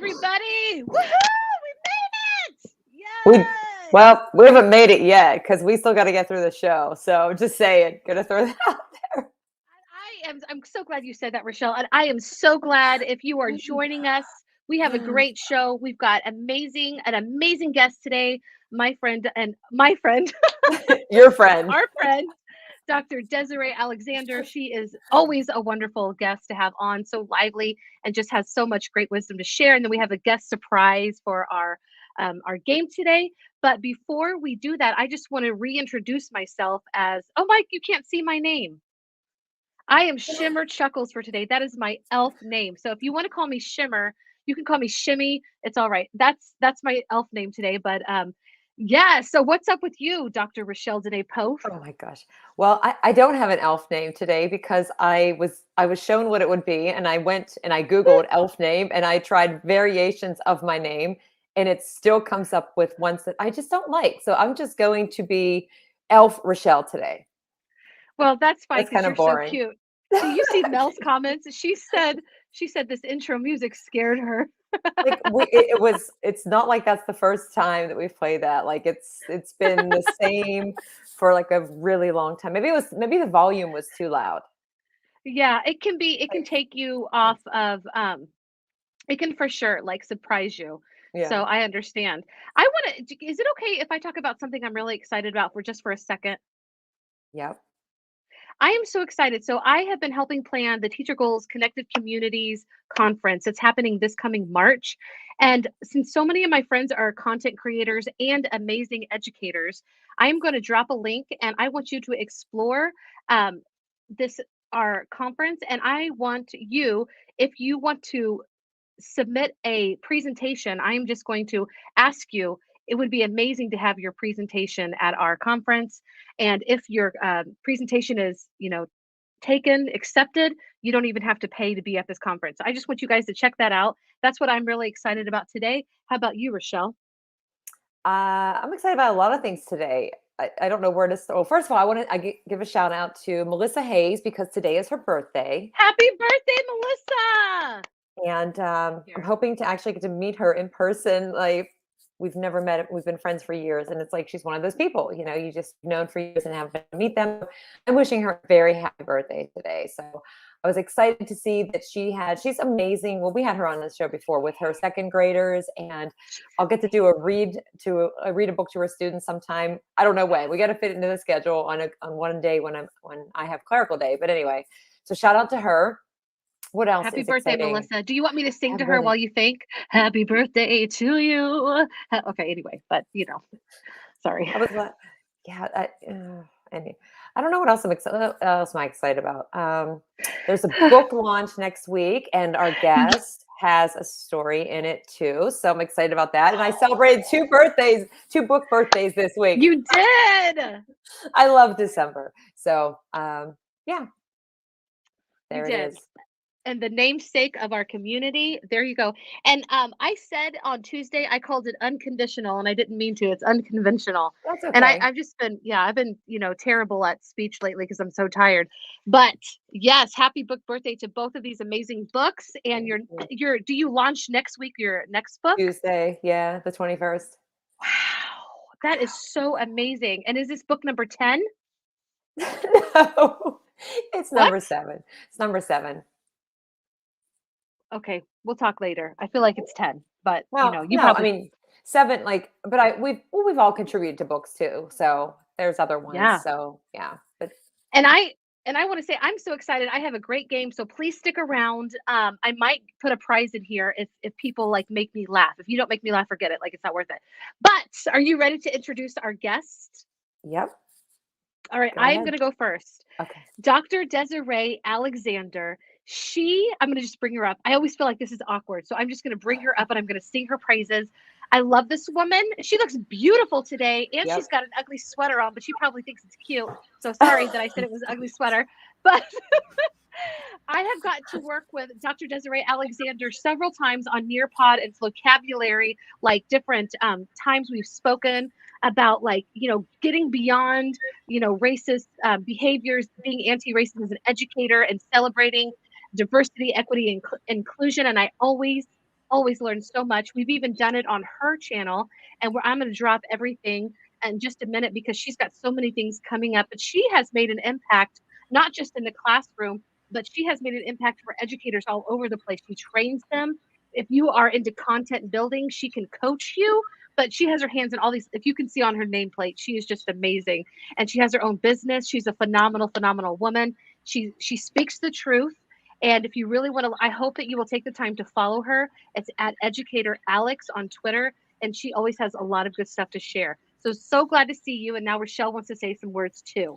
everybody. Woohoo! We made it! We Yes! well, we haven't made it yet because we still got to get through the show. So just saying, gonna throw that out there. I'm so glad you said that, Rachelle. And I am so glad if you are joining us. We have a great show. We've got an amazing guest today. My friend, Your friend. our friend, Dr. Desiree Alexander. She is always a wonderful guest to have on, so lively and just has so much great wisdom to share. And then we have a guest surprise for our game today. But before we do that, I just want to reintroduce myself as, oh, Mike, you can't see my name. I am Shimmer Chuckles for today. That is my elf name. So if you want to call me Shimmer, you can call me Shimmy. It's all right. That's my elf name today. But yeah. So what's up with you, Dr. Rachelle Dene Poth? Oh my gosh. Well, I don't have an elf name today because I was shown what it would be, and I went and I Googled elf name and I tried variations of my name, and it still comes up with ones that I just don't like. So I'm just going to be Elf Rochelle today. Well, that's fine That's because kind you're of so boring. cute. Do you see Mel's comments? She said this intro music scared her. Like it's not like that's the first time that we've played that. Like it's been the same for like a really long time. Maybe the volume was too loud. Yeah, it can take you off of it can for sure like surprise you. So Yeah. I understand. I want to Is it okay if I talk about something I'm really excited about for a second? Yep. I am so excited. So I have been helping plan the Teacher Goals Connected Communities conference. It's happening this coming March. And since so many of my friends are content creators and amazing educators, I'm going to drop a link and I want you to explore um, this our conference. And I want you, if you want to submit a presentation, I am just going to ask you. It would be amazing to have your presentation at our conference. And if your presentation is, taken, accepted, you don't even have to pay to be at this conference. I just want you guys to check that out. That's what I'm really excited about today. How about you, Rachelle? I'm excited about a lot of things today. I don't know where to start. Well, first of all, give a shout out to Melissa Hayes because today is her birthday. Happy birthday, Melissa! And I'm Here. hoping to actually get to meet her in person. Like we've never met, we've been friends for years, and it's like she's one of those people, you just known for years and haven't been to meet them. I'm wishing her a very happy birthday today. So I was excited to see that she's amazing. Well, we had her on the show before with her second graders, and I'll get to do a read a book to her students sometime. I don't know when. We got to fit it into the schedule on one day when I have clerical day. But anyway, so shout out to her. What else Happy is birthday, exciting? Melissa. Do you want me to sing Happy to her birthday. while you think? Happy birthday to you. Okay, anyway, but sorry. I was like, yeah, and I don't know what else what else am I excited about? There's a book launch next week, and our guest has a story in it too. So I'm excited about that. And I celebrated two book birthdays this week. You did. I love December. So yeah, You there it did. is. And the namesake of our community. There you go. And I said on Tuesday, I called it unconditional, and I didn't mean to. It's unconventional. That's And okay. I've just been, yeah, I've been, terrible at speech lately because I'm so tired. But yes, happy book birthday to both of these amazing books. And do you launch next week your next book? Tuesday, yeah, the 21st. Wow, that is so amazing. And is this book number 10? No, it's What? number 7. It's number 7. Okay, we'll talk later. I feel like it's 10, but Well, you no, I probably, mean 7, like, but we've all contributed to books too. So there's other ones. yeah. So yeah, but And I want to say I'm so excited. I have a great game, so please stick around. I might put a prize in here if people like make me laugh. If you don't make me laugh, forget it. Like it's not worth it. But are you ready to introduce our guest? yep. All right, Go I am ahead. going to go first. Okay. Dr. Desiree Alexander. I'm going to just bring her up. I always feel like this is awkward. So I'm just going to bring her up and I'm going to sing her praises. I love this woman. She looks beautiful today and Yep. she's got an ugly sweater on, but she probably thinks it's cute. So sorry that I said it was an ugly sweater. But I have gotten to work with Dr. Desiree Alexander several times on Nearpod and vocabulary, like different times we've spoken about, like, getting beyond, racist behaviors, being anti-racist as an educator and celebrating diversity, equity, and inclusion. And I always always learn so much. We've even done it on her channel, and I'm going to drop everything in just a minute because she's got so many things coming up. But she has made an impact, not just in the classroom, but she has made an impact for educators all over the place. She trains them. If you are into content building, she can coach you. But she has her hands in all these. If you can see on her nameplate, she is just amazing, and she has her own business. She's a phenomenal woman. She speaks the truth. And if you really want to, I hope that you will take the time to follow her. It's at Educator Alex on Twitter, and she always has a lot of good stuff to share. So glad to see you. And now Rachelle wants to say some words too.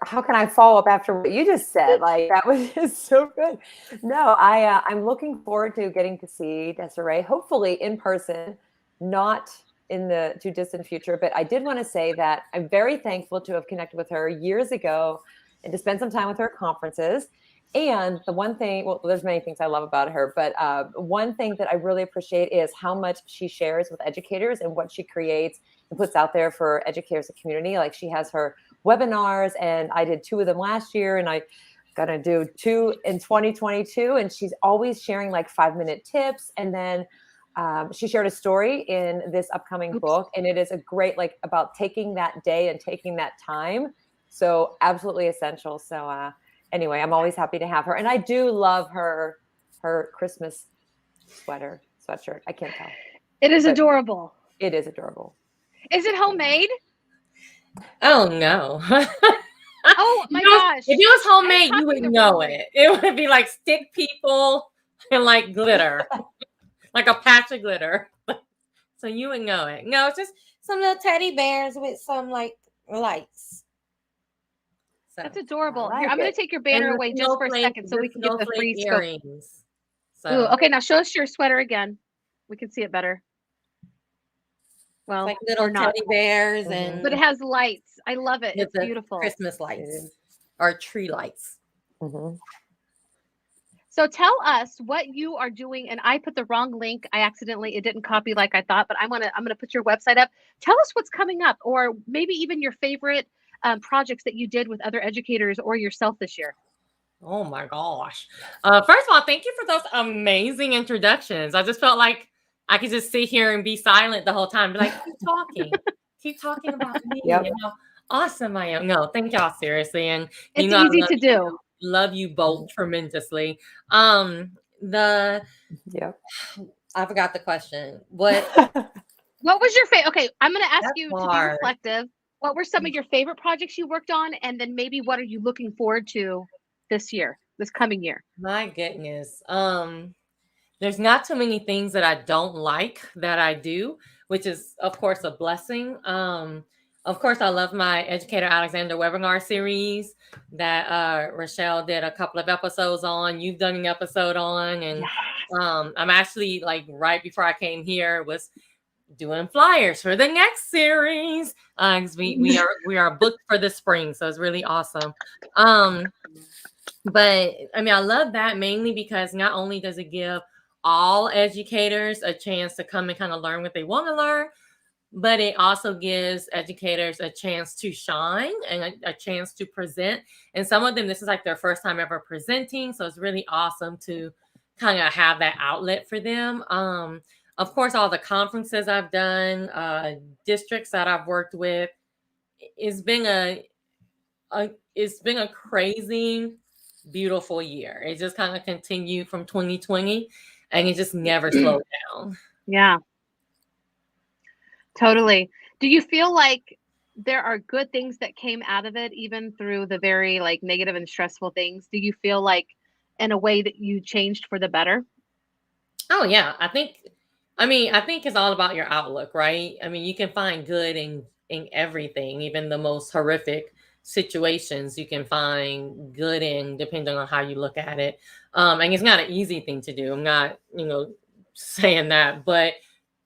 How can I follow up after what you just said? Like, that was just so good. No, I'm looking forward to getting to see Desiree, hopefully in person, not in the too distant future. But I did want to say that I'm very thankful to have connected with her years ago and to spend some time with her at conferences. And the one thing, well, there's many things I love about her, but one thing that I really appreciate is how much she shares with educators and what she creates and puts out there for educators and community. Like, she has her webinars, and I did 2 of them last year, and I gonna do 2 in 2022. And she's always sharing like 5-minute tips. And then she shared a story in this upcoming book, and it is a great, like, about taking that day and taking that time. So absolutely essential. So anyway, I'm always happy to have her. And I do love her Christmas sweatshirt. I can't tell. It is adorable. It is adorable. Is it homemade? Oh no. Oh my gosh. If it was homemade, you would know it. It would be like stick people and like glitter. Like a patch of glitter. So you would know it. No, it's just some little teddy bears with some like lights. So, that's adorable. Like Here, I'm going to take your banner away just for a second so we can get the free earrings. So. Ooh, okay, now show us your sweater again. We can see it better. Well, it's like little teddy bears, and but it has lights. I love it. It's beautiful. Christmas lights or tree lights. Mm-hmm. So tell us what you are doing. And I put the wrong link. It didn't copy like I thought, but I'm gonna put your website up. Tell us what's coming up, or maybe even your favorite projects that you did with other educators or yourself this year. Oh my gosh. First of all, thank you for those amazing introductions. I just felt like I could just sit here and be silent the whole time. Be like, keep talking about me. Yep. You know, awesome I am. No, thank y'all seriously. And it's easy to do. Love you both tremendously. I forgot the question. What was your favorite? Okay, I'm going to ask you to be reflective. What were some of your favorite projects you worked on? And then maybe what are you looking forward to this coming year? My goodness. There's not too many things that I don't like that I do, which is, of course, a blessing. Of course, I love my Educator Alexander webinar series that Rachelle did a couple of episodes on. You've done an episode on. And I'm actually, like, right before I came here, was doing flyers for the next series. We are booked for the spring, so it's really awesome. But I mean, I love that mainly because not only does it give all educators a chance to come and kind of learn what they want to learn, but it also gives educators a chance to shine and a chance to present. And some of them, this is like their first time ever presenting. So it's really awesome to kind of have that outlet for them. Of course, all the conferences I've done, districts that I've worked with, it's been a crazy, beautiful year. It just kind of continued from 2020, and it just never slowed down. Yeah, totally. Do you feel like there are good things that came out of it, even through the very like negative and stressful things? Do you feel like in a way that you changed for the better? Oh yeah, I think it's all about your outlook, right? I mean, you can find good in everything, even the most horrific situations you can find good in, depending on how you look at it. And it's not an easy thing to do. I'm not, saying that, but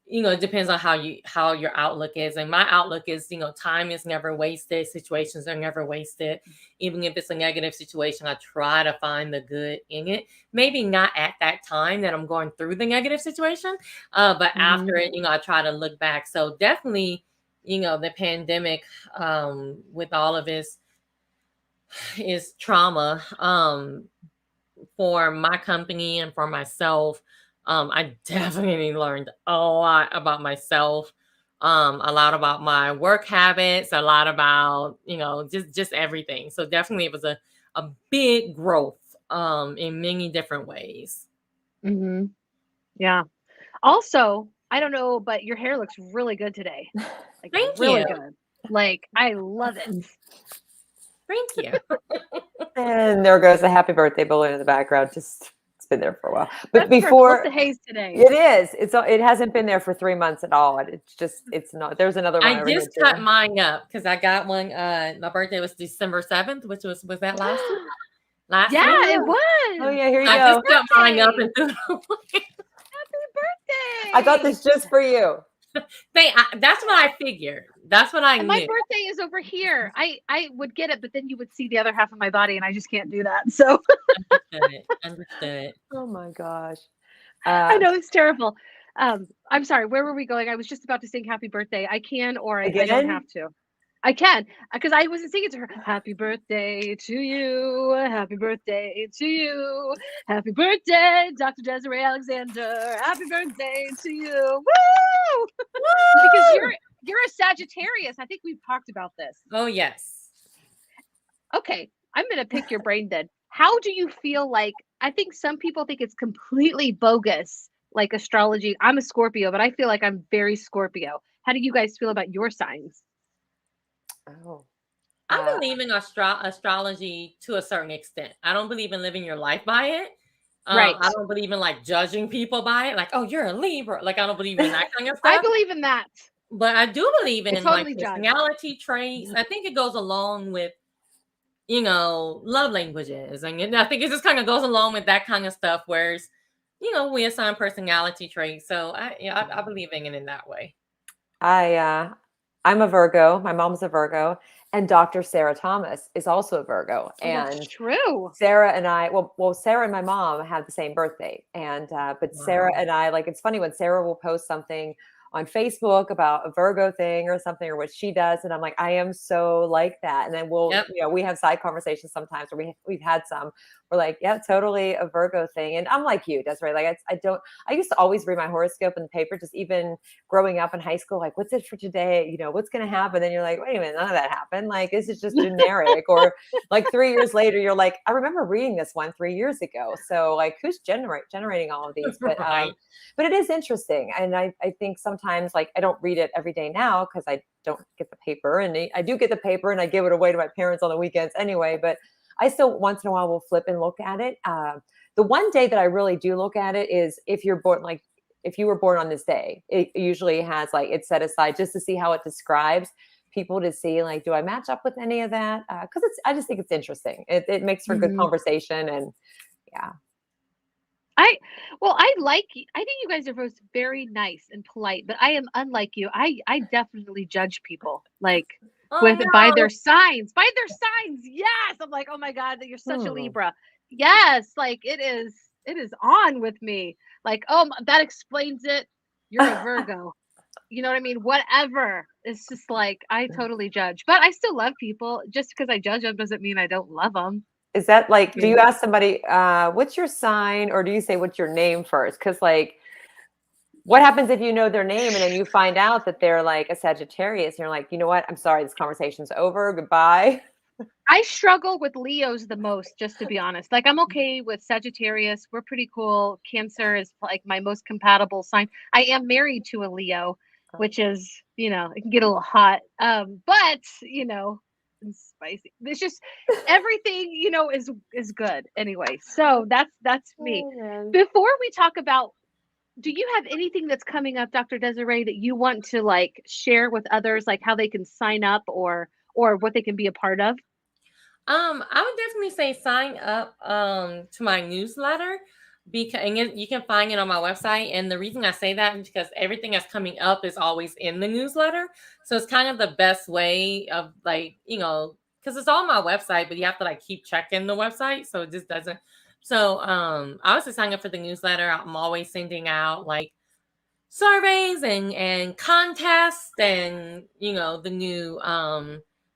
it depends on how your outlook is. And my outlook is, time is never wasted. Situations are never wasted. Even if it's a negative situation, I try to find the good in it. Maybe not at that time that I'm going through the negative situation, but after it, I try to look back. So definitely, the pandemic, with all of its trauma, for my company and for myself, I definitely learned a lot about myself, a lot about my work habits, a lot about, just everything. So definitely it was a big growth in many different ways. Hmm. Yeah. Also, I don't know, but your hair looks really good today. Like Thank really you. good. Like I love it. Thank you. And there goes the happy birthday balloon in the background. Just it's been there for a while. But That's for Flip before the Haze today. it is. It hasn't been there for 3 months at all. It's not. There's another one I over here just cut too. mine up because I got one. My birthday was December 7th, which was that last year? Last Yeah, year? it was. Oh yeah, here you I go. just cut mine up Birthday. and threw it away. Happy birthday. I got this just for you. That's what I figured. That's what I And my knew. birthday is over here. I would get it, but then you would see the other half of my body, and I just can't do that. So Understood. Oh my gosh. I know it's terrible. I'm sorry. Where were we going? I was just about to sing happy birthday. I can, or I don't Again? have to. I can, because I wasn't singing to her. Happy birthday to you. Happy birthday to you. Happy birthday, Dr. Desiree Alexander. Happy birthday to you. Woo! Because you're a Sagittarius. I think we've talked about this. Oh, yes. Okay, I'm gonna pick your brain then. How do you feel like? I think some people think it's completely bogus, like astrology. I'm a Scorpio, but I feel like I'm very Scorpio. How do you guys feel about your signs? Oh. I believe in astrology to a certain extent. I don't believe in living your life by it. Right. I don't believe in like judging people by it. Like, oh, you're a Libra. Like, I don't believe in that kind of I stuff. believe in that. But I do believe I in like totally judge. personality traits. I think it goes along with, love languages. And I think it just kind of goes along with that kind of stuff. Whereas, we assign personality traits. So I believe in it in that way. I'm a Virgo. My mom's a Virgo, and Dr. Sarah Thomas is also a Virgo. Oh, that's And true. Sarah and I, well, Sarah and my mom have the same birthday, and but Sarah Wow. and I, like, it's funny when Sarah will post something on Facebook about a Virgo thing or something or what she does, and I'm like, I am so like that. And then Yep. we have side conversations sometimes, or we've had some. We're like, yeah, totally a Virgo thing. And I'm like you, Desiree. Like I used to always read my horoscope in the paper, just even growing up in high school, like, what's it for today? What's going to happen? Then you're like, wait a minute, none of that happened. Like, this is just generic. Or like 3 years later, you're like, I remember reading this one 3 years ago. So like, who's generating all of these? Right. But it is interesting. And I think sometimes, like, I don't read it every day now because I don't get the paper, and I do get the paper and I give it away to my parents on the weekends anyway. But I still once in a while will flip and look at it. The one day that I really do look at it is if you're born, like if you were born on this day, it usually has like it's set aside just to see how it describes people, to see like, do I match up with any of that? Because I just think it's interesting. It makes for good conversation, and yeah. I I think you guys are both very nice and polite, but I am unlike you. I definitely judge people like Oh by no. their signs. By their signs. Yes. I'm like, "Oh my god, that you're such a Hmm. Libra." Yes, like it is on with me. Like, "Oh, that explains it. You're a Virgo." You know what I mean? Whatever. It's just like I totally judge, but I still love people. Just because I judge them doesn't mean I don't love them. Is that like, do you ask somebody, what's your sign, or do you say what's your name first? Because like, what happens if you know their name and then you find out that they're like a Sagittarius and you're like, you know what? I'm sorry, this conversation's over. Goodbye. I struggle with Leos the most, just to be honest. Like, I'm okay with Sagittarius. We're pretty cool. Cancer is like my most compatible sign. I am married to a Leo, which is, it can get a little hot. But, it's spicy. It's just everything, is good anyway. So that's me. Before we talk about, do you have anything that's coming up, Dr. Desiree, that you want to like share with others, like how they can sign up or what they can be a part of? I would definitely say sign up to my newsletter, because you can find it on my website. And the reason I say that is because everything that's coming up is always in the newsletter. So it's kind of the best way of like, because it's on my website, but you have to like keep checking the website. So it just doesn't. So I was just signing up for the newsletter. I'm always sending out like surveys and contests, and the new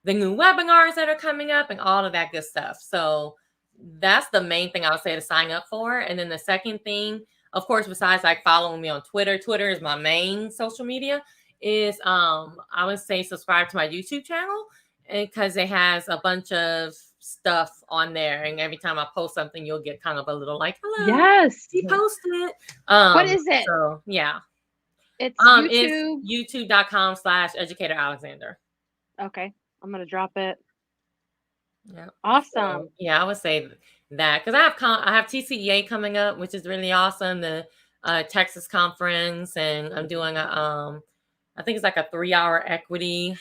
webinars that are coming up and all of that good stuff. So that's the main thing I would say to sign up for. And then the second thing, of course, besides like following me on Twitter, Twitter is my main social media, is I would say subscribe to my YouTube channel, because it has a bunch of stuff on there, and every time I post something, you'll get kind of a little like, hello, Yes. she posted. What is it? So yeah. It's It's YouTube. youtube.com/educator Alexander. Okay. I'm going to drop it. Yeah. Awesome. So, yeah, I would say that, because I have TCEA coming up, which is really awesome. The Texas conference, and I'm doing a I think it's like a 3-hour equity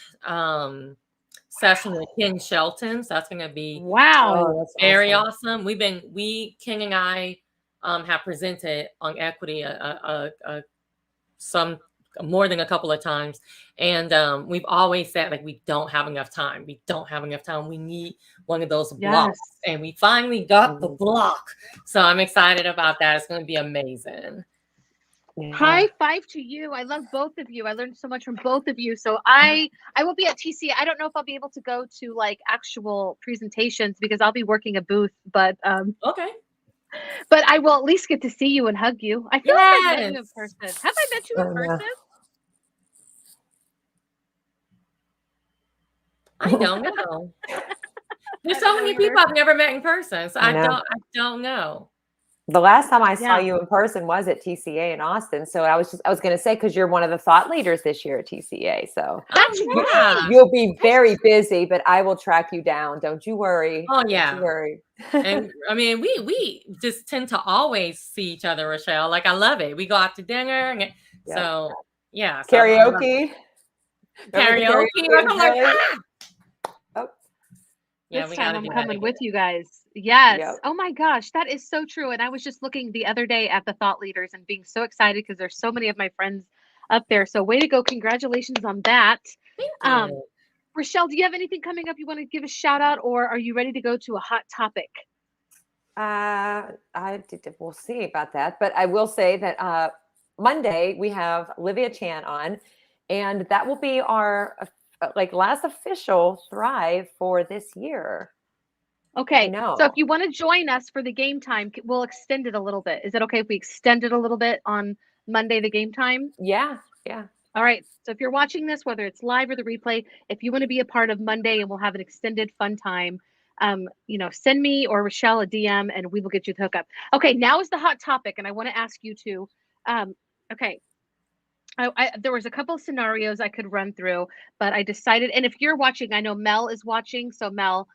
session with Ken Shelton. So that's going to be Wow. that's very awesome. awesome. King and I have presented on equity some more than a couple of times, and we've always said, like, we don't have enough time. We need one of those blocks, and we finally got the block. So I'm excited about that. It's going to be amazing. Yeah. High five to you. I love both of you. I learned so much from both of you. So I will be at TC. I don't know if I'll be able to go to like actual presentations because I'll be working a booth, but Okay. but I will at least get to see you and hug you. I feel like I've met you in person. Have I met you in person? I don't know. There's so many people I've never met in person, so I don't know. The last time I saw you in person was at TCA in Austin. So I was going to say, because you're one of the thought leaders this year at TCA. So that's right. You'll be very busy, but I will track you down. Don't you worry. Oh yeah. Don't you worry. And I mean, we just tend to always see each other, Rachelle. Like, I love it. We go out to dinner, and so yeah. So karaoke. Karaoke. I'm like, yeah, this time I'm coming with you guys. Yes. Yep. Oh my gosh, that is so true. And I was just looking the other day at the thought leaders and being so excited because there's so many of my friends up there. So way to go. Congratulations on that. Thank you. Rachelle, do you have anything coming up you want to give a shout out, or are you ready to go to a hot topic? We'll see about that. But I will say that Monday we have Olivia Chan on, and that will be our last official Thrive for this year. Okay. So if you want to join us for the game time, we'll extend it a little bit. Is it okay if we extend it a little bit on Monday, the game time? Yeah. Yeah. All right. So if you're watching this, whether it's live or the replay, if you want to be a part of Monday and we'll have an extended fun time, send me or Rachelle a DM and we will get you the hookup. Okay. Now is the hot topic. And I want to ask you to, okay. There was a couple of scenarios I could run through, but I decided, and if you're watching, I know Mel is watching. So Mel,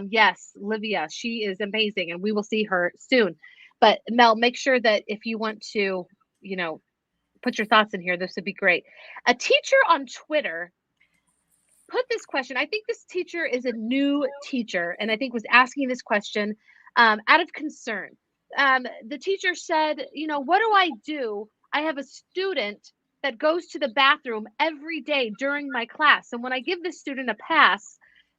yes, Livia, she is amazing and we will see her soon. But Mel, make sure that if you want to, put your thoughts in here, this would be great. A teacher on Twitter put this question. I think this teacher is a new teacher and I think was asking this question out of concern. The teacher said, what do I do? I have a student that goes to the bathroom every day during my class. And when I give this student a pass,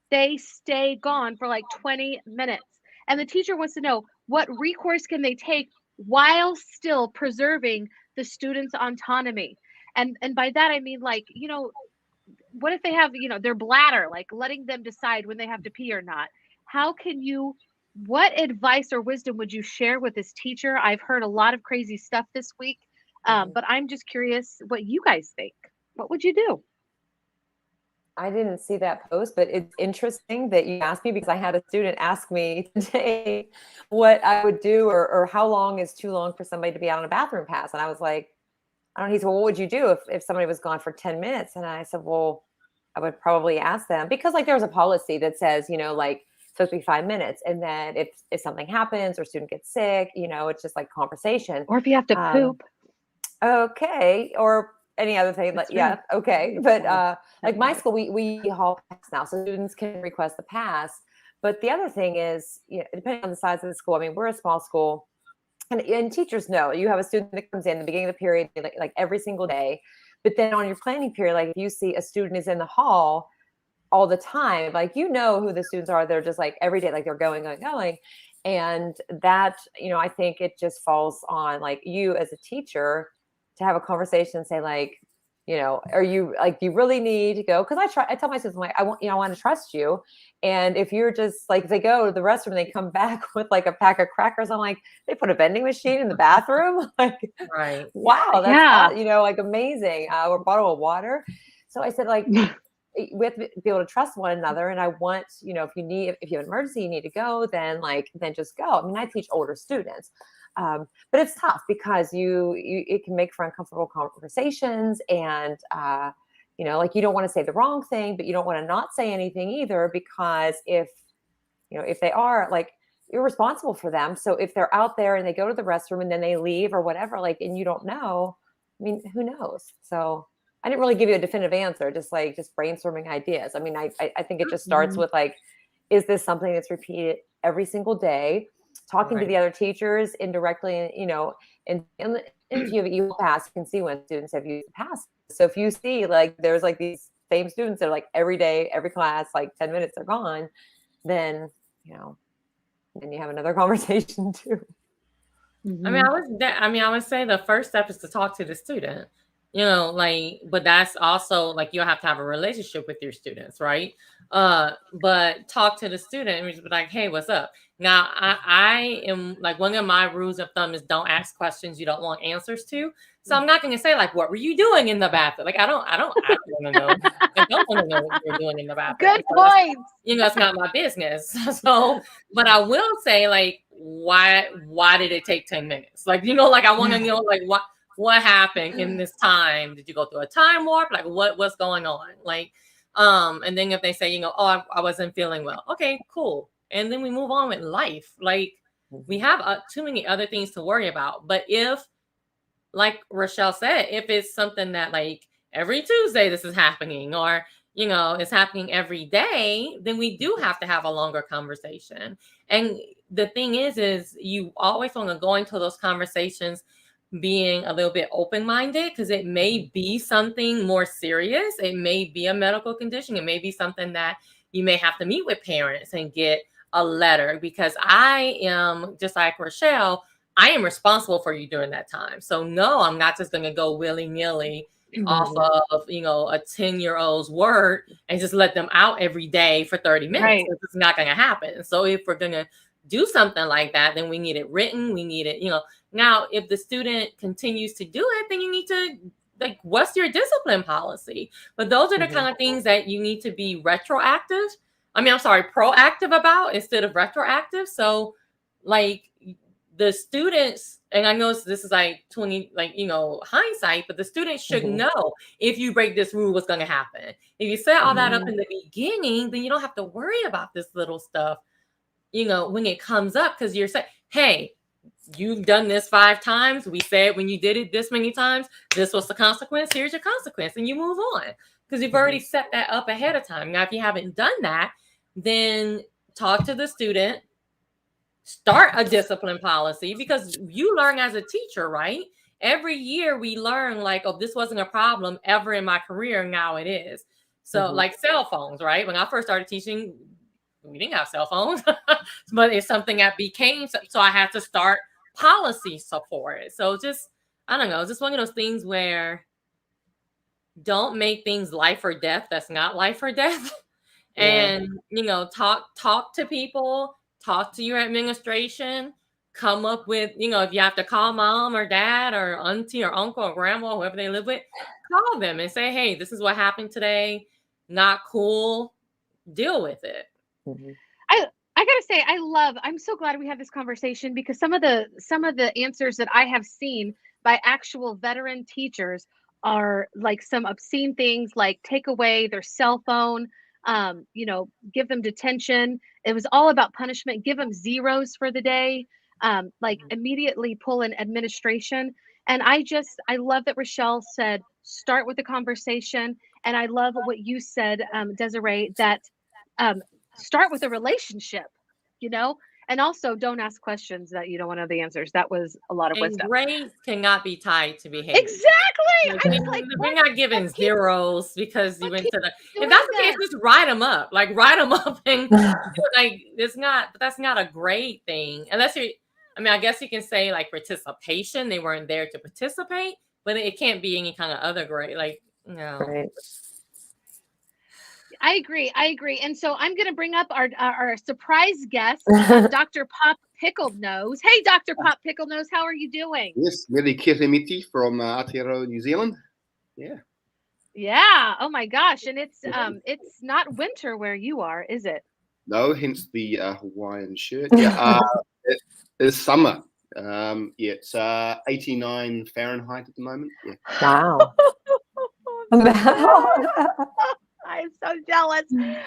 they stay gone for like 20 minutes. And the teacher wants to know what recourse can they take while still preserving the student's autonomy. And by that, I mean, like, what if they have, their bladder, like letting them decide when they have to pee or not? What advice or wisdom would you share with this teacher? I've heard a lot of crazy stuff this week. But I'm just curious what you guys think. What would you do? I didn't see that post, but it's interesting that you asked me because I had a student ask me today what I would do or how long is too long for somebody to be out on a bathroom pass. And I was like, I don't know. He said, well, what would you do if somebody was gone for 10 minutes? And I said, well, I would probably ask them because there's a policy that says, it's supposed to be 5 minutes. And then if something happens or student gets sick, it's just like conversation. Or if you have to poop. Okay. Or any other thing. Yeah. Okay. But like my school, we hall pass now. So students can request the pass. But the other thing is, depending on the size of the school, I mean, we're a small school and teachers know you have a student that comes in the beginning of the period, like every single day. But then on your planning period, like if you see a student is in the hall all the time, like, who the students are, they're just like every day, like they're going. And that, I think it just falls on like you as a teacher to have a conversation and say like, are you like, you really need to go? Because I tell my students, I'm like, I want to trust you. And if you're just like, they go to the restroom and they come back with like a pack of crackers, I'm like, they put a vending machine in the bathroom. Like, Right. wow, that's Yeah. like amazing. Or a bottle of water. So I said, like, we have to be able to trust one another. And I want, if you have an emergency, you need to go, then just go. I mean, I teach older students. But it's tough because it can make for uncomfortable conversations, and like, you don't want to say the wrong thing, but you don't want to not say anything either, because if they are, like, you're responsible for them. So if they're out there and they go to the restroom and then they leave or whatever, like, and you don't know, I mean, who knows? So I didn't really give you a definitive answer, just brainstorming ideas. I mean, I think it just starts with, like, is this something that's repeated every single day? Talking to the other teachers indirectly, and if you have equal pass, you can see when students have used the pass. So if you see, like, there's like these same students that are like every day, every class, like 10 minutes are gone, then, then you have another conversation too. I mean, I would say the first step is to talk to the student, but that's also like, you have to have a relationship with your students, right? But talk to the student and just be like, hey, what's up? Now, I am like, one of my rules of thumb is don't ask questions you don't want answers to. So I'm not going to say, like, what were you doing in the bathroom? Like, I don't want to know. I don't want to know what you're doing in the bathroom. Good point. It's not my business. So, but I will say, like, why did it take 10 minutes? Like, like, I want to know, like, what happened in this time? Did you go through a time warp? Like, what's going on? Like, and then if they say, oh, I wasn't feeling well. Okay, cool. And then we move on with life. Like, we have too many other things to worry about. But if, like Rachelle said, if it's something that, like, every Tuesday this is happening, or, it's happening every day, then we do have to have a longer conversation. And the thing is you always want to go into those conversations being a little bit open-minded, because it may be something more serious. It may be a medical condition. It may be something that you may have to meet with parents and get a letter, because I am just like Rachelle. I am responsible for you during that time. So no, I'm not just going to go willy-nilly off of, a 10-year-old's word and just let them out every day for 30 minutes. Right. It's not going to happen. So if we're going to do something like that, then we need it written. We need it, Now, if the student continues to do it, then you need to, like, what's your discipline policy? But those are the kind of things that you need to be proactive about instead of retroactive. So, like, the students, and I know this is like 20, like, hindsight, but the students should know, if you break this rule, what's going to happen. If you set all that up in the beginning, then you don't have to worry about this little stuff, when it comes up, because you're saying, hey, you've done this 5 times. We said when you did it this many times, this was the consequence. Here's your consequence. And you move on, because you've already set that up ahead of time. Now, if you haven't done that, then talk to the student, start a discipline policy, because you learn as a teacher, right? Every year we learn, like, oh, this wasn't a problem ever in my career. Now it is. So like cell phones, right? When I first started teaching, we didn't have cell phones, but it's something that became, so I had to start policy for it. So just, I don't know, just one of those things where don't make things life or death. That's not life or death. And, talk to people, talk to your administration, come up with, if you have to call mom or dad or auntie or uncle or grandma, whoever they live with, call them and say, hey, this is what happened today. Not cool. Deal with it. I gotta say, I'm so glad we had this conversation, because some of the answers that I have seen by actual veteran teachers are like some obscene things, like take away their cell phone, give them detention. It was all about punishment. Give them zeros for the day, like immediately pull in administration. And I love that Rachelle said, start with the conversation. And I love what you said, Desiree, that start with a relationship, and also don't ask questions that you don't want to know the answers. That was a lot of wisdom. Grades cannot be tied to behavior. Exactly. We're not giving zeros because you went to the, if that's the case, just write them up, and like, that's not a grade thing. Unless I guess you can say, like, participation, they weren't there to participate, but it can't be any kind of other grade. Like, No. Right. I agree. I agree. And so I'm going to bring up our surprise guest, Dr. Pop Pickle Nose. Hey, Dr. Pop Pickle Nose, how are you doing? Yes, Merry Kirsimeti from Aotearoa, New Zealand. Yeah. Yeah. Oh my gosh. And it's not winter where you are, is it? No, hence the Hawaiian shirt. Yeah, it is summer. Yeah, it's 89 Fahrenheit at the moment. Yeah. Wow. I'm so jealous.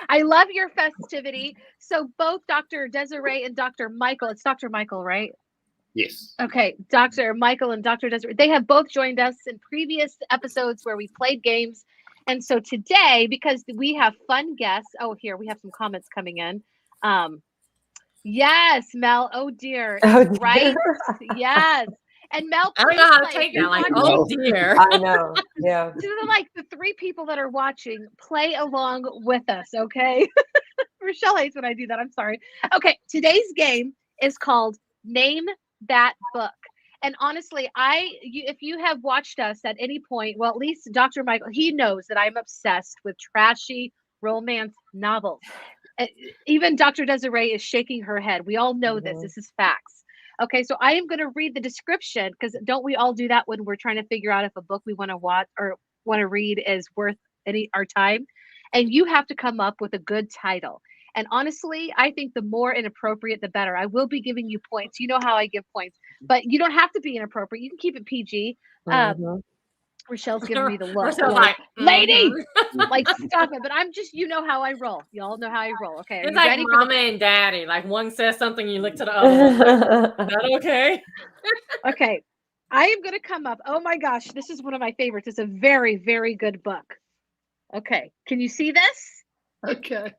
I love your festivity. So both Dr. Desiree and Dr. Michael, it's Dr. Michael, right? Yes. Okay, Dr. Michael and Dr. Desiree, they have both joined us in previous episodes where we played games. And so today, because we have fun guests, oh, here, we have some comments coming in. Yes, Mel, oh dear, Oh, dear. right? Yes. And Mel, I don't know how to take that. Like, oh dear. I know. Yeah. These are like the three people that are watching. Play along with us, okay? Rachelle hates when I do that. I'm sorry. Okay, today's game is called Name That Book. And honestly, if you have watched us at any point, well, at least Dr. Michael, he knows that I'm obsessed with trashy romance novels. Even Dr. Desiree is shaking her head. We all know this. This is facts. Okay, so I am going to read the description because don't we all do that when we're trying to figure out if a book we want to watch or want to read is worth our time? And you have to come up with a good title. And honestly, I think the more inappropriate, the better. I will be giving you points. You know how I give points, but you don't have to be inappropriate. You can keep it PG. Rachelle's giving me the look. Rachelle's like, lady, like stop it. But I'm just, you know how I roll. Y'all know how I roll. Okay. It's like mama and daddy. Like one says something, you look to the other one. Like, is that okay? Okay. I am going to come up. Oh my gosh. This is one of my favorites. It's a very, very good book. Okay. Can you see this? Okay.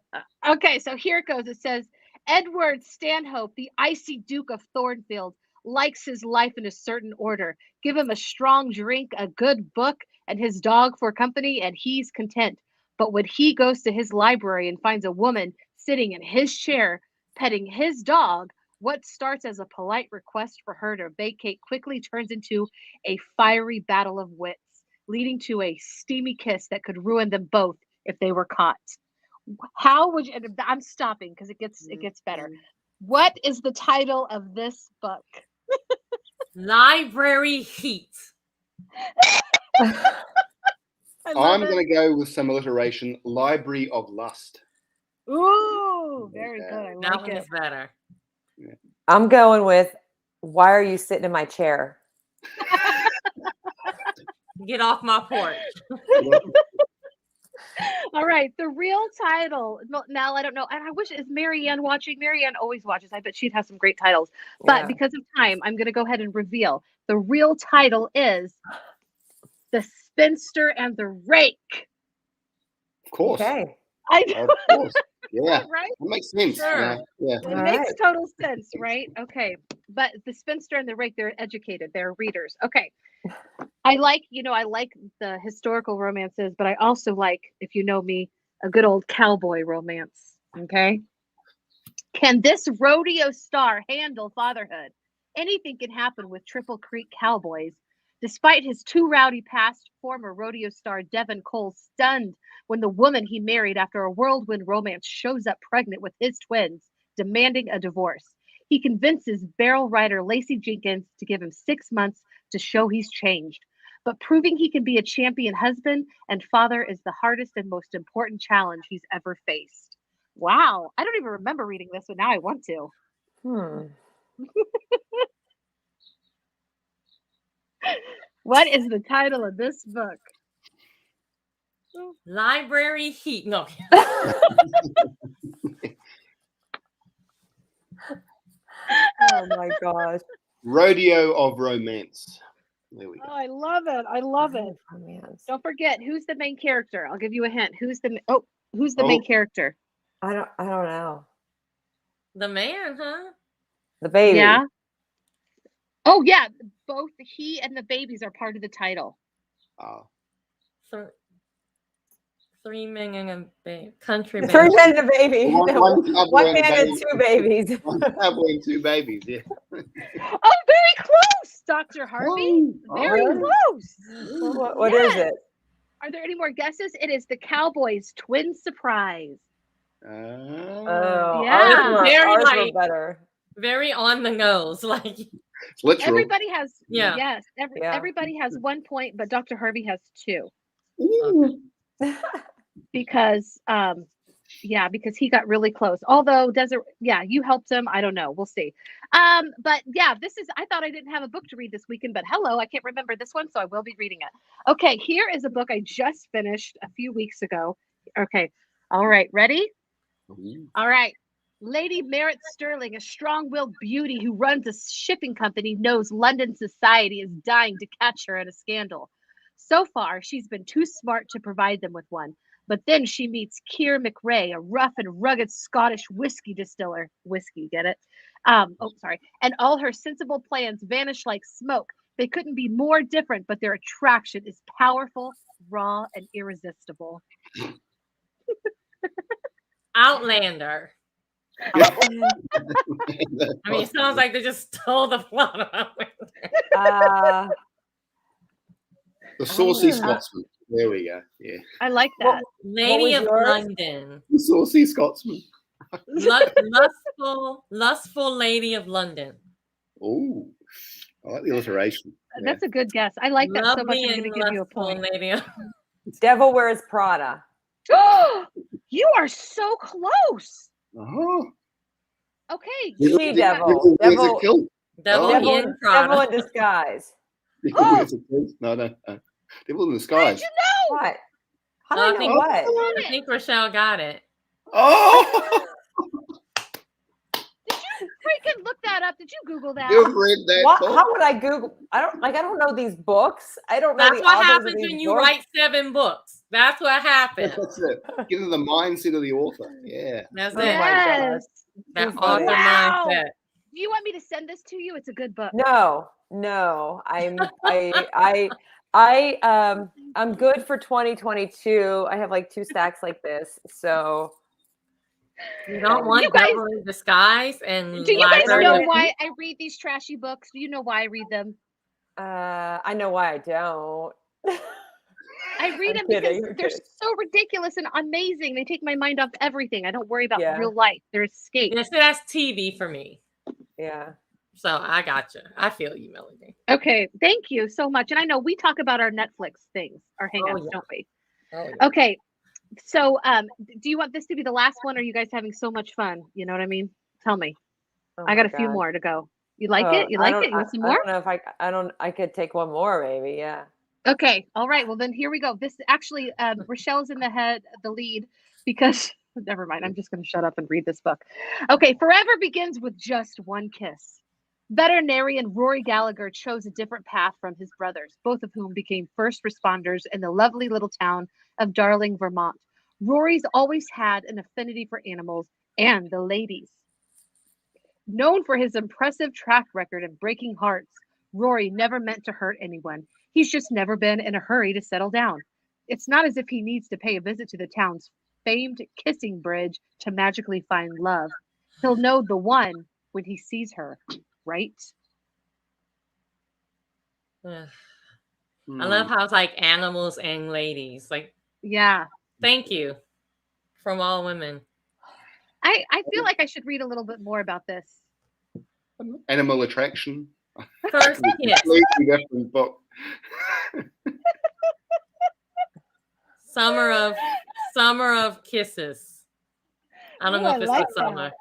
Okay. So here it goes. It says, Edward Stanhope, the icy Duke of Thornfield, likes his life in a certain order. Give him a strong drink, a good book, and his dog for company, and he's content. But when he goes to his library and finds a woman sitting in his chair, petting his dog, what starts as a polite request for her to vacate quickly turns into a fiery battle of wits, leading to a steamy kiss that could ruin them both if they were caught. How would you? I'm stopping because it gets better. What is the title of this book? Library Heat. I'm going to go with some alliteration. Library of Lust. Ooh, very good. I That like one it. is better. I'm going with, why are you sitting in my chair? Get off my porch. All right, the real title. Now I don't know, and I wish is Marianne watching. Marianne always watches. I bet she'd have some great titles. But because of time, I'm going to go ahead and reveal the real title is The Spinster and the Rake. Of course. Okay. Of course. Yeah. Right? That makes sense. Sure. Yeah. It makes total sense, right? Okay. But the spinster and the rake, they're educated, they're readers. Okay. I like the historical romances, but I also like, if you know me, a good old cowboy romance. Okay. Can this rodeo star handle fatherhood? Anything can happen with Triple Creek Cowboys. Despite his too rowdy past, former rodeo star Devin Cole stunned when the woman he married after a whirlwind romance shows up pregnant with his twins, demanding a divorce. He convinces barrel rider Lacey Jenkins to give him 6 months to show he's changed. But proving he can be a champion husband and father is the hardest and most important challenge he's ever faced. Wow. I don't even remember reading this, but now I want to. What is the title of this book? Library Heat. No. Oh my gosh. Rodeo of Romance. There we go. Oh, I love it. I love it. Romance. Don't forget, who's the main character? I'll give you a hint. Who's the main character? I don't know. The man, huh? The baby. Yeah. Oh yeah, both he and the babies are part of the title. Oh. Three men and a country band. 3 men and a baby. One man and 2 babies. One cowboy and 2 babies. Yeah. Oh, very close, Dr. Harvey. Oh, Very really? close. What is it? Are there any more guesses? It is the Cowboys' twin surprise. Oh, Yeah. Very ours were like- better. Very on the nose. Like, It's literal. Everybody has, Yeah. yes, Yeah. everybody has 1 point, but Dr. Harvey has 2 Ooh. because, because he got really close. Although Desiree, you helped him. I don't know. We'll see. But yeah, I thought I didn't have a book to read this weekend, but hello, I can't remember this one, so I will be reading it. Okay, here is a book I just finished a few weeks ago. Okay. All right. Ready? Ooh. All right. Lady Merritt Sterling, a strong-willed beauty who runs a shipping company, knows London society is dying to catch her in a scandal. So far, she's been too smart to provide them with one. But then she meets Keir McRae, a rough and rugged Scottish whiskey distiller. Whiskey, get it? And all her sensible plans vanish like smoke. They couldn't be more different, but their attraction is powerful, raw, and irresistible. Outlander. I mean, it sounds like they just stole the plot of Outlander. The Saucy Scotsman. There we go. Yeah. I like that. Lady of yours? London. The Saucy Scotsman. Lustful Lady of London. Oh, I like the alliteration. Yeah. That's a good guess. I like that so much. Lovely I'm going and to give you a lustful point. lady of Devil Wears Prada. You are so close. Oh. Okay. She devil. Wears a Devil. kilt. Devil Oh. in Devil Prada. in disguise. Devil wears a kilt. No. Devil in How disguise. did you know? What? How No, do I know what? I think Rachelle got it. Oh, Did you freaking look that up? Did you Google that? you've read that. What? book. How would I Google? I don't know these books. I don't know That's the what authors of happens these when you books. write 7 books. That's what happens. That's it. Get into the mindset of the author. Yeah. That's Oh it. my God. Yes. That Too author funny. Wow. mindset. Do you want me to send this to you? It's a good book. No. I'm good for 2022. I have like 2 stacks like this. So You don't want You guys- Devil in Disguise and Do you guys Library know of why I read these trashy books? Do you know why I read them? I know why I don't. I read I'm them kidding, because I'm they're kidding. so ridiculous and amazing. They take my mind off everything. I don't worry about Yeah. real life. They're escape. Yes, that's TV for me. Yeah. So I got you. I feel you, Melody. Okay, thank you so much. And I know we talk about our Netflix things, our hangouts, yeah. don't we? Oh, yeah. Okay, so do you want this to be the last one? Or are you guys having so much fun? You know what I mean? Tell me. Oh I got my a few God. more to go. You like Oh, it? You like it? You want some I more? don't know if I could take one more maybe. Yeah. Okay. All right. Well, then here we go. This actually, Rachelle's in the lead because never mind. I'm just going to shut up and read this book. Okay. Forever begins with just one kiss. Veterinarian Rory Gallagher chose a different path from his brothers, both of whom became first responders in the lovely little town of Darling, Vermont. Rory's always had an affinity for animals and the ladies. Known for his impressive track record in breaking hearts, Rory never meant to hurt anyone. He's just never been in a hurry to settle down. It's not as if he needs to pay a visit to the town's famed kissing bridge to magically find love. He'll know the one when he sees her, right? Ugh. I love how it's like animals and ladies. Like, Yeah. thank you from all women. I feel like I should read a little bit more about this. Animal Attraction. First kiss. Completely different book. Summer of Kisses. I don't Ooh, know I if it's like the summer.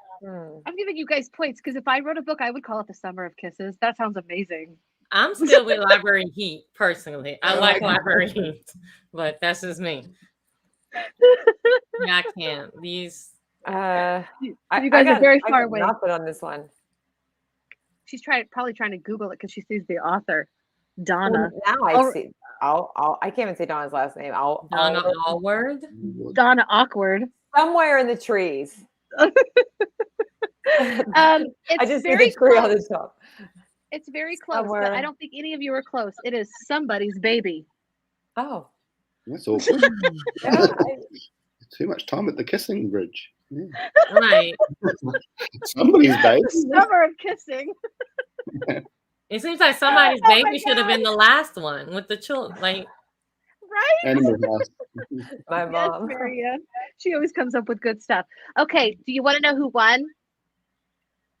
I'm giving you guys points because if I wrote a book, I would call it The Summer of Kisses. That sounds amazing. I'm still with Library Heat, personally. I Oh, like I- Library Heat, but that's just me. Yeah, I can't. These You guys are very far away. Nothing on this one. She's probably trying to Google it because she sees the author, Donna. Well, now I Oh. see. I can't even say Donna's last name. Donna Allward. Donna Awkward. Somewhere in the trees. It's I just see very the tree close. on the top. It's very close, but Somewhere. I don't think any of you are close. It is Somebody's Baby. Oh, That's awful. yeah. Too much time at the kissing bridge. Yeah. Right. Somebody's babe. Summer of Kissing. It seems like somebody's Oh my baby should have been the last one with the children. Like, Right? Animal House. My Yes, mom. Marianne. She always comes up with good stuff. Okay, do you want to know who won?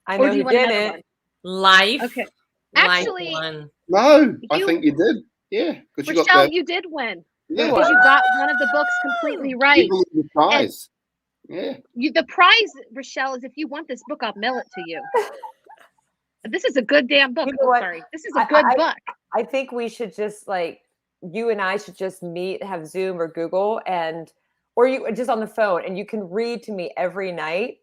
I Or know do you who want did another it. one? Life. Okay. Life Actually, one. No, I You- think you did. Yeah, because you got Rachelle, the you did win yeah, because you got one of the books completely right. People in disguise. Yeah. The prize, Rachelle, is if you want this book, I'll mail it to you. This is a good damn book. You know Oh, what? sorry. This is a good book. I think we should just like you and I should just meet, have Zoom or Google, or you just on the phone, and you can read to me every night.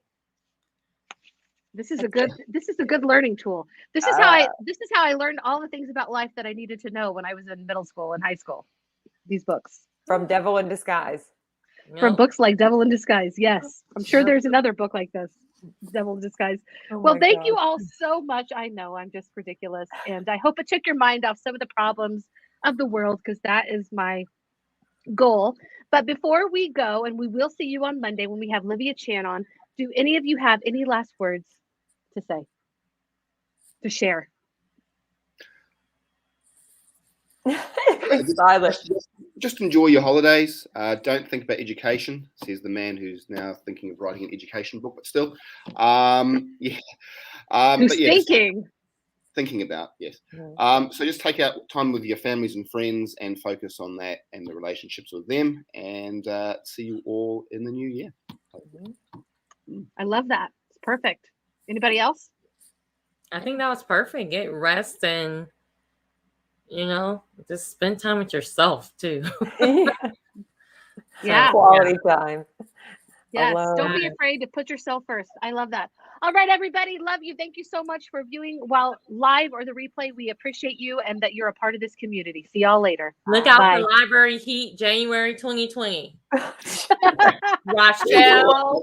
This is a good learning tool. This is how I learned all the things about life that I needed to know when I was in middle school and high school. These books. From Devil in Disguise. From Yep. books like Devil in Disguise. Yes. I'm sure Yep. there's another book like this. Devil in Disguise. Oh Well, my thank you God. all so much. I know I'm just ridiculous. And I hope it took your mind off some of the problems of the world, because that is my goal. But before we go, and we will see you on Monday when we have Livia Chan on, do any of you have any last words to say, to share? It's silent. Just enjoy your holidays. Don't think about education, says the man who's now thinking of writing an education book, but still. Yeah. Who's but yes, thinking? About, yes. Mhm. So just take out time with your families and friends and focus on that and the relationships with them, and see you all in the new year. I love that. It's perfect. Anybody else? I think that was perfect. Get rest and, just spend time with yourself too. Yeah. Quality time. Yes. Alone. Don't be afraid to put yourself first. I love that. All right, everybody. Love you. Thank you so much for viewing while live or the replay. We appreciate you and that you're a part of this community. See y'all later. Look out Bye. for Library Heat January 2020. Rachelle.